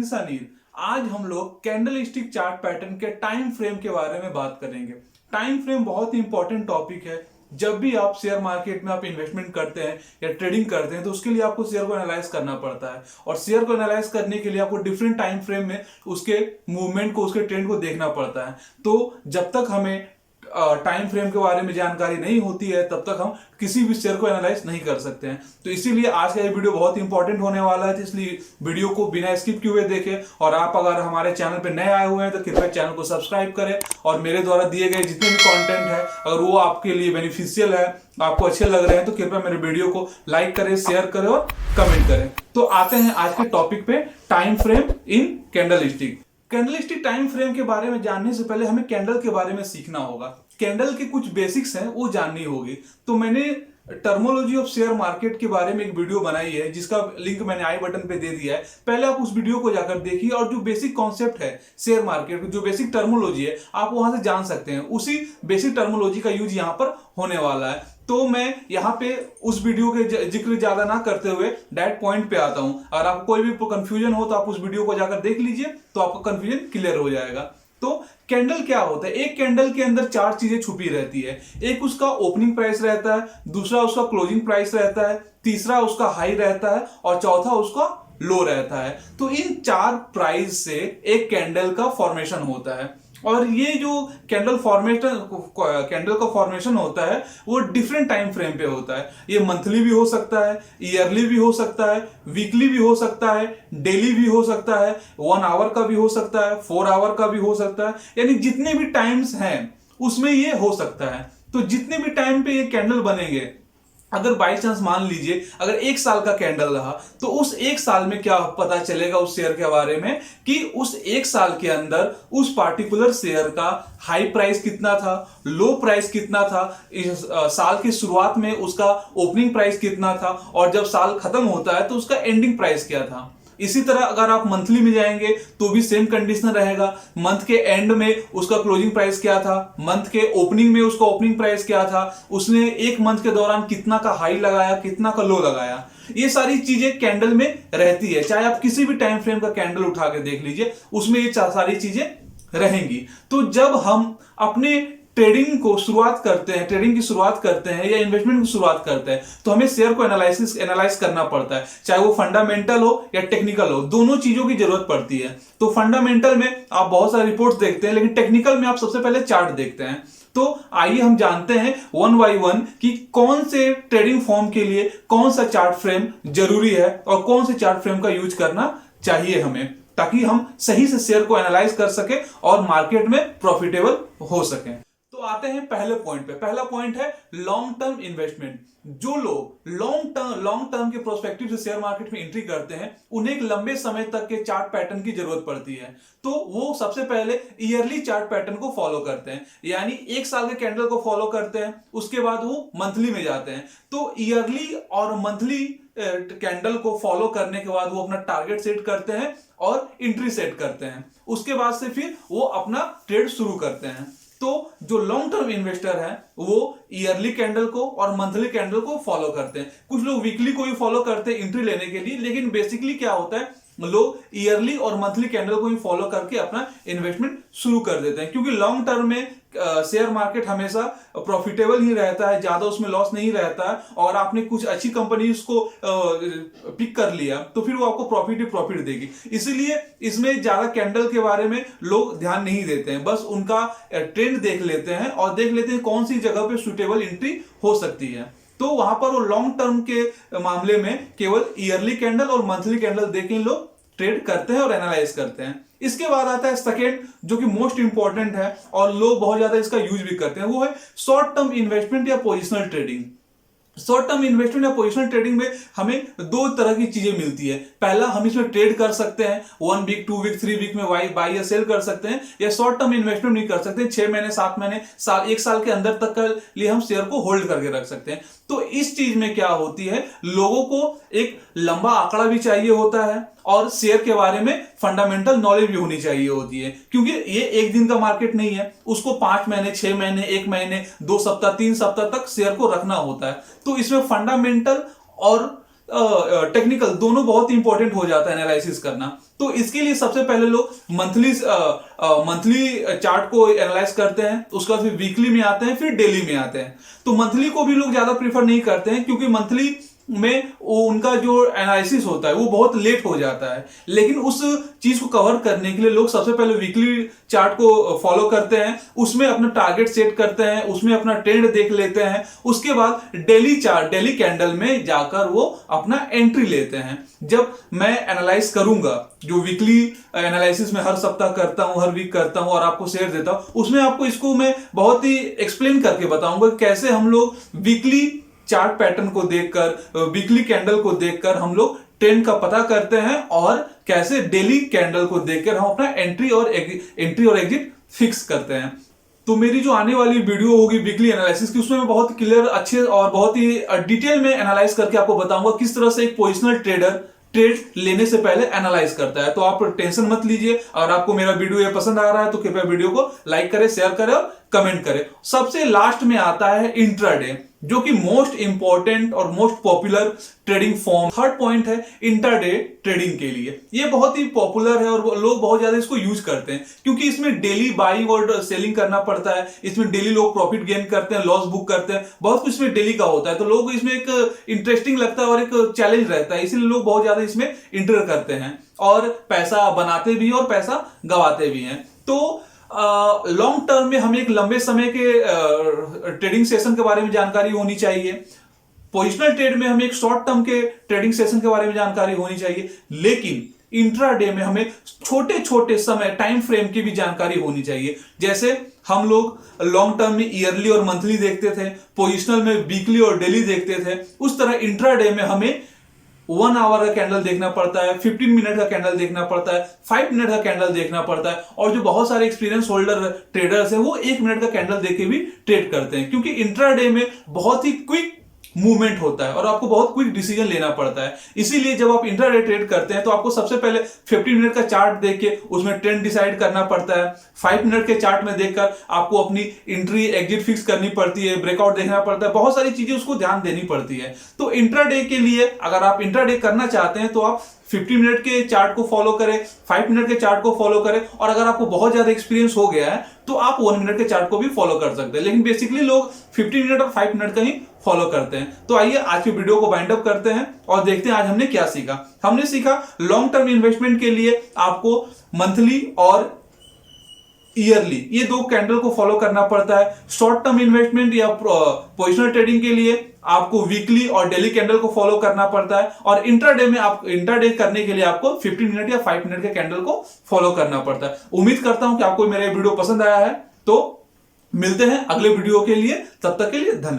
निशा नील। आज हम लोग कैंडल स्टिक चार्ट पैटर्न के टाइम फ्रेम के बारे में बात करेंगे। टाइम फ्रेम बहुत ही इंपॉर्टेंट टॉपिक है। जब भी आप शेयर मार्केट में आप इन्वेस्टमेंट करते हैं या ट्रेडिंग करते हैं तो उसके लिए आपको शेयर को एनालाइज करना पड़ता है, और शेयर को एनालाइज करने के लिए आपको डिफरेंट टाइम फ्रेम में उसके मूवमेंट को, उसके ट्रेंड को देखना पड़ता है। तो जब तक हमें टाइम फ्रेम के बारे में जानकारी नहीं होती है तब तक हम किसी भी शेयर को एनालाइज नहीं कर सकते हैं। तो इसीलिए आज का ये वीडियो बहुत इंपॉर्टेंट होने वाला है, तो इसलिए वीडियो को बिना स्किप किए हुए देखें। और आप अगर हमारे चैनल पे नए आए हुए हैं तो कृपया चैनल को सब्सक्राइब करें, और मेरे द्वारा दिए गए जितने भी कंटेंट है अगर वो आपके लिए बेनिफिशियल है, आपको अच्छे लग रहे हैं, तो कृपया मेरे वीडियो को लाइक करें, शेयर करें और कमेंट करें। तो आते हैं आज के टॉपिक पे, time frame in candle stick. Candle stick time frame के बारे में जानने से पहले हमें कैंडल के बारे में सीखना होगा। कैंडल के कुछ बेसिक्स हैं वो जाननी होगी। तो मैंने टर्मोलॉजी ऑफ शेयर मार्केट के बारे में एक वीडियो बनाई है जिसका लिंक मैंने आई बटन पे दे दिया है। पहले आप उस वीडियो को जाकर देखिए और जो बेसिक कॉन्सेप्ट है शेयर मार्केट, जो बेसिक टर्मोलॉजी है, आप वहां से जान सकते हैं। उसी बेसिक टर्मोलॉजी का यूज यहाँ पर होने वाला है। तो मैं यहाँ पे उस वीडियो के जिक्र ज्यादा ना करते हुए डायरेक्ट पॉइंट पे आता हूं। अगर आपको कोई भी कंफ्यूजन हो तो आप उस वीडियो को जाकर देख लीजिए, तो आपका कंफ्यूजन क्लियर हो जाएगा। तो कैंडल क्या होता है? एक कैंडल के अंदर चार चीजें छुपी रहती है। एक उसका ओपनिंग प्राइस रहता है, दूसरा उसका क्लोजिंग प्राइस रहता है, तीसरा उसका हाई रहता है और चौथा उसका लो रहता है। तो इन चार प्राइस से एक कैंडल का फॉर्मेशन होता है, और ये जो कैंडल का फॉर्मेशन होता है वो डिफरेंट टाइम फ्रेम पे होता है। ये मंथली भी हो सकता है, ईयरली भी हो सकता है, वीकली भी हो सकता है, डेली भी हो सकता है, 1 आवर का भी हो सकता है, 4 आवर का भी हो सकता है। यानी जितने भी टाइम्स हैं उसमें ये हो सकता है। तो जितने भी टाइम पे ये कैंडल बनेंगे, अगर बाई चांस मान लीजिए अगर 1 साल का कैंडल रहा, तो उस 1 साल में क्या पता चलेगा उस शेयर के बारे में कि उस 1 साल के अंदर उस पार्टिकुलर शेयर का हाई प्राइस कितना था, लो प्राइस कितना था, इस साल की शुरुआत में उसका ओपनिंग प्राइस कितना था, और जब साल खत्म होता है तो उसका एंडिंग प्राइस क्या था। इसी तरह अगर आप मंथली में जाएंगे तो भी सेम कंडीशन रहेगा। मंथ के एंड में उसका क्लोजिंग प्राइस क्या था, मंथ के ओपनिंग में उसका ओपनिंग प्राइस क्या था, उसने एक मंथ के दौरान कितना का हाई लगाया, कितना का लो लगाया। ये सारी चीजें कैंडल में रहती है। चाहे आप किसी भी टाइम फ्रेम का कैंडल उठा के देख लीजिए, उसमें ये सारी चीजें रहेंगी। तो जब हम अपने ट्रेडिंग की शुरुआत करते हैं या इन्वेस्टमेंट की शुरुआत करते हैं, तो हमें शेयर को एनालाइज करना पड़ता है। चाहे वो फंडामेंटल हो या टेक्निकल हो, दोनों चीजों की जरूरत पड़ती है। तो फंडामेंटल में आप बहुत सारे रिपोर्ट्स देखते हैं, लेकिन टेक्निकल में आप सबसे पहले चार्ट देखते हैं। तो आइए हम जानते हैं वन बाय वन कि कौन से ट्रेडिंग फॉर्म के लिए कौन सा चार्ट फ्रेम जरूरी है और कौन से चार्ट फ्रेम का यूज करना चाहिए हमें, ताकि हम सही से शेयर को एनालाइज कर सके और मार्केट में प्रॉफिटेबल हो सके। तो आते हैं पहले पॉइंट पे। पहला पॉइंट है लॉन्ग टर्म इन्वेस्टमेंट। जो लोग लॉन्ग टर्म के प्रोस्पेक्टिव से शेयर मार्केट में एंट्री करते हैं, उन्हें एक लंबे समय तक के चार्ट पैटर्न की जरूरत पड़ती है। तो वो सबसे पहले ईयरली चार्ट पैटर्न को फॉलो करते हैं, यानी 1 साल के कैंडल को फॉलो करते हैं। उसके बाद वो मंथली में जाते हैं। तो ईयरली और मंथली कैंडल को फॉलो करने के बाद वो अपना टारगेट सेट करते हैं और एंट्री सेट करते हैं। उसके बाद से फिर वो अपना ट्रेड शुरू करते हैं। तो जो लॉन्ग टर्म इन्वेस्टर है वो ईयरली कैंडल को और मंथली कैंडल को फॉलो करते हैं। कुछ लोग वीकली को भी फॉलो करते हैं एंट्री लेने के लिए, लेकिन बेसिकली क्या होता है, लोग ईयरली और मंथली कैंडल को ही फॉलो करके अपना इन्वेस्टमेंट शुरू कर देते हैं। क्योंकि लॉन्ग टर्म में शेयर मार्केट हमेशा प्रॉफिटेबल ही रहता है, ज्यादा उसमें लॉस नहीं रहता है। और आपने कुछ अच्छी कंपनीज को पिक कर लिया तो फिर वो आपको प्रॉफिट देगी। इसीलिए इसमें ज्यादा कैंडल के बारे में लोग ध्यान नहीं देते हैं, बस उनका ट्रेंड देख लेते हैं और देख लेते हैं कौन सी जगह पे सुटेबल एंट्री हो सकती है। तो वहां पर वो लॉन्ग टर्म के मामले में केवल ईयरली कैंडल और मंथली कैंडल देख लोग ट्रेड करते हैं और एनालाइज करते हैं। इसके बाद आता है सेकेंड, जो कि मोस्ट इंपॉर्टेंट है और लोग बहुत ज्यादा इसका यूज भी करते हैं, वो है शॉर्ट टर्म इन्वेस्टमेंट या positional trading. Short term investment या पोजिशनल ट्रेडिंग में हमें 2 तरह की चीजें मिलती है। पहला, हम इसमें ट्रेड कर सकते हैं 1 वीक, 2 वीक, 3 वीक में बाई या सेल कर सकते हैं, या शॉर्ट टर्म इन्वेस्टमेंट नहीं कर सकते। 6 महीने, 7 महीने, 1 साल के अंदर तक के लिए हम शेयर को होल्ड करके रख सकते हैं। तो इस चीज में क्या होती है, लोगों को एक लंबा आंकड़ा भी चाहिए होता है और शेयर के बारे में फंडामेंटल नॉलेज भी होनी चाहिए होती है। क्योंकि ये एक दिन का मार्केट नहीं है, उसको 5 महीने, 6 महीने, 1 महीने, 2 सप्ताह, 3 सप्ताह तक शेयर को रखना होता है। तो इसमें फंडामेंटल और टेक्निकल, दोनों बहुत इंपॉर्टेंट हो जाता है एनालिसिस करना। तो इसके लिए सबसे पहले लोग मंथली चार्ट को एनालाइज करते हैं, उसके बाद फिर वीकली में आते हैं, फिर डेली में आते हैं। तो मंथली को भी लोग ज्यादा प्रीफर नहीं करते हैं, क्योंकि मंथली में उनका जो एनालिसिस होता है वो बहुत लेट हो जाता है। लेकिन उस चीज को कवर करने के लिए लोग सबसे पहले वीकली चार्ट को फॉलो करते हैं, उसमें अपना टारगेट सेट करते हैं, उसमें अपना ट्रेंड देख लेते हैं, उसके बाद डेली चार्ट, डेली कैंडल में जाकर वो अपना एंट्री लेते हैं। जब मैं एनालाइज करूंगा, जो वीकली एनालिसिस में हर सप्ताह करता हूं, हर वीक करता हूं और आपको शेयर देता हूं, उसमें आपको इसको मैं बहुत ही एक्सप्लेन करके बताऊंगा कैसे हम लोग वीकली चार्ट पैटर्न को देखकर, वीकली कैंडल को देखकर हम लोग ट्रेंड का पता करते हैं, और कैसे डेली कैंडल को देखकर हम अपना एंट्री और एग्जिट फिक्स करते हैं। तो मेरी जो आने वाली वीडियो होगी वीकली एनालिसिस की, उसमें मैं बहुत क्लियर, अच्छे और बहुत ही डिटेल में एनालाइज करके आपको बताऊंगा किस तरह से एक पोजिशनल ट्रेडर ट्रेड लेने से पहले एनालाइज करता है। तो आप टेंशन मत लीजिए। अगर आपको मेरा वीडियो ये पसंद आ रहा है तो कृपया वीडियो को लाइक करें, शेयर करें और कमेंट करें। सबसे लास्ट में आता है इंट्राडे, जो कि मोस्ट इंपॉर्टेंट और most popular trading form. Third point है इंट्राडे ट्रेडिंग के लिए। ये बहुत ही पॉपुलर है और लोग बहुत ज्यादा इसको यूज करते हैं, क्योंकि इसमें डेली बाइंग और सेलिंग करना पड़ता है। इसमें डेली लोग प्रॉफिट गेन करते हैं, लॉस बुक करते हैं, बहुत कुछ इसमें डेली का होता है। तो लोग इसमें एक इंटरेस्टिंग लगता है और एक चैलेंज रहता है, इसीलिए लोग बहुत ज्यादा इसमें इंटर करते हैं और पैसा बनाते भी और पैसा गवाते भी हैं। तो लॉन्ग टर्म में हमें एक लंबे समय के ट्रेडिंग सेशन के बारे में जानकारी होनी चाहिए। पोजिशनल ट्रेड में हमें एक शॉर्ट टर्म के ट्रेडिंग सेशन के बारे में जानकारी होनी चाहिए। लेकिन इंट्राडे में हमें छोटे छोटे समय टाइम फ्रेम की भी जानकारी होनी चाहिए। जैसे हम लोग लॉन्ग टर्म में ईयरली और मंथली देखते थे, पोजिशनल में वीकली और डेली देखते थे, उस तरह इंट्राडे में हमें 1 आवर का कैंडल देखना पड़ता है, 15 मिनट का कैंडल देखना पड़ता है, 5 मिनट का कैंडल देखना पड़ता है। और जो बहुत सारे एक्सपीरियंस होल्डर ट्रेडर्स हैं वो 1 मिनट का कैंडल देख के भी ट्रेड करते हैं, क्योंकि इंट्राडे में बहुत ही क्विक मूवमेंट होता है और आपको बहुत क्विक डिसीजन लेना पड़ता है। इसीलिए जब आप इंट्राडे ट्रेड करते हैं तो आपको सबसे पहले 15 मिनट का चार्ट देख के उसमें ट्रेंड डिसाइड करना पड़ता है। 5 मिनट के चार्ट में देखकर आपको अपनी एंट्री एग्जिट फिक्स करनी पड़ती है, ब्रेकआउट देखना पड़ता है, बहुत सारी चीजें उसको ध्यान देनी पड़ती है। तो इंट्राडे के लिए अगर आप इंट्राडे करना चाहते हैं तो आप 15 मिनट के चार्ट को फॉलो करें, 5 मिनट के चार्ट को फॉलो करें, और अगर आपको बहुत ज्यादा एक्सपीरियंस हो गया है तो आप 1 मिनट के चार्ट को भी फॉलो कर सकते हैं। लेकिन बेसिकली लोग 15 मिनट और 5 मिनट का ही फॉलो करते हैं। तो आइए आज की वीडियो को वाइंड अप करते हैं और देखते हैं आज हमने क्या सीखा। हमने सीखा लॉन्ग टर्म इन्वेस्टमेंट के लिए आपको मंथली और ईयरली ये 2 कैंडल को फॉलो करना पड़ता है। शॉर्ट टर्म इन्वेस्टमेंट या पोजिशनल ट्रेडिंग के लिए आपको वीकली और डेली कैंडल को फॉलो करना पड़ता है, और इंट्राडे में आप इंट्राडे करने के लिए आपको 15 मिनट या 5 मिनट के कैंडल को फॉलो करना पड़ता है। उम्मीद करता हूं कि आपको मेरा वीडियो पसंद आया है। तो मिलते हैं अगले वीडियो के लिए, तब तक के लिए धन्यवाद।